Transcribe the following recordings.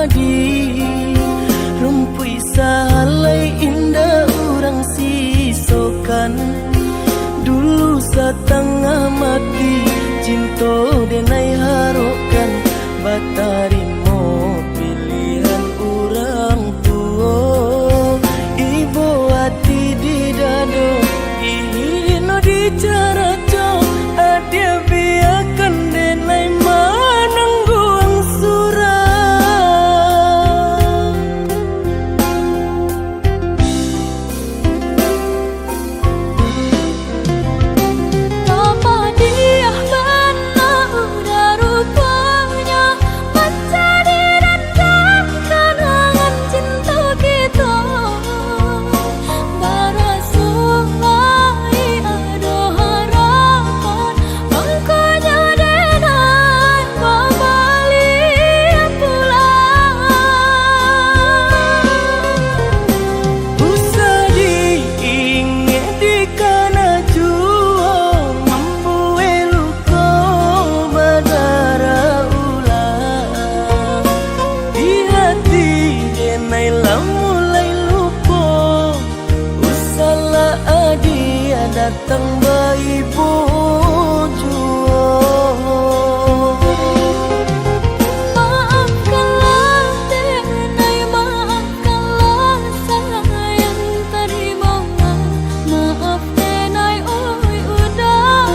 padi, rumpui salai indah urang sisokan. Dulu setengah mati cinta denai harokan, batarimo pilihan urang tua. Ibu hati di dado ihino di cara cok, adia biarkan denai manangguang surah. Datang bayi bojo, maafkanlah denai, maafkanlah sayang terima. Maaf denai oi udah,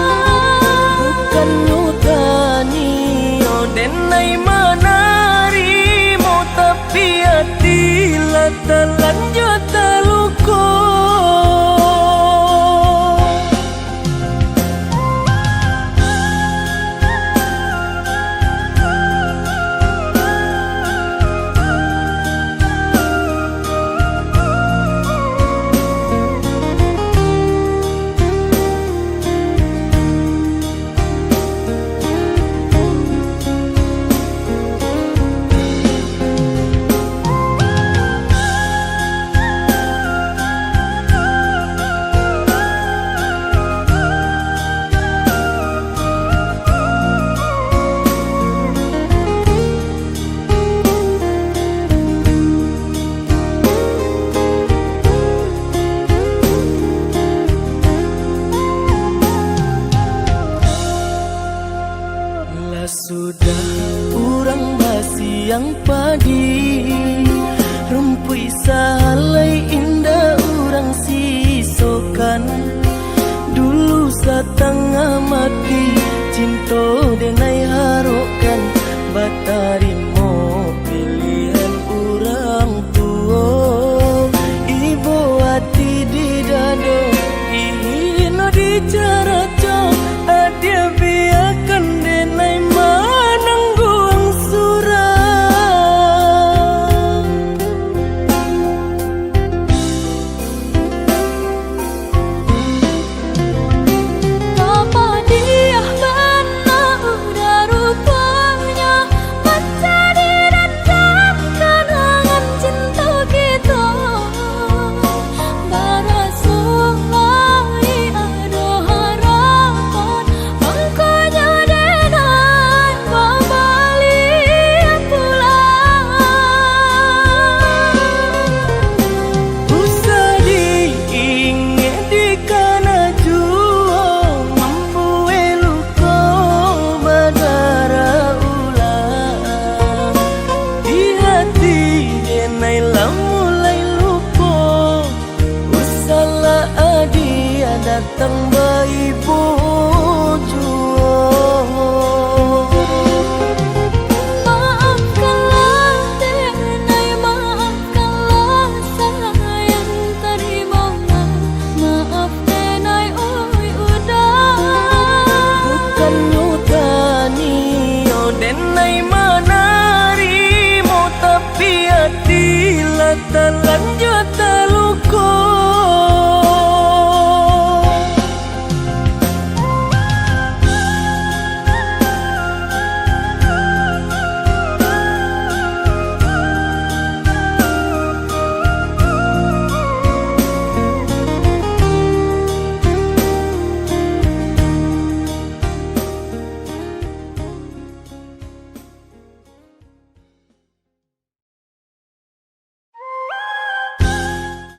bukan nyutani oh denai manarimo, tapi hati lah terlanjut terluka. Sudah urang basiang padi, rumpui salai indah urang sisokan. Dulu setengah mati cinta denai harokan, batarimo pilihan urang tua. Ibu hati di dado ihino di cara cok, adia biarkan denai manangguang surah. Apa dia benar udah rupanya, baca di dalam kenangan cinta kita. Barasulai ada harapan, angkanya denai kembali pulang. Usah diingat di kana jua, mampu eluko berdarah ulang. Di hati denai lah mulai lupa, usahlah adia datang bayi bojo. Maafkanlah denai, maafkanlah sayang terima. Maaf denai oi udah, bukan nyutani oh denai manarimo, tapi hati lah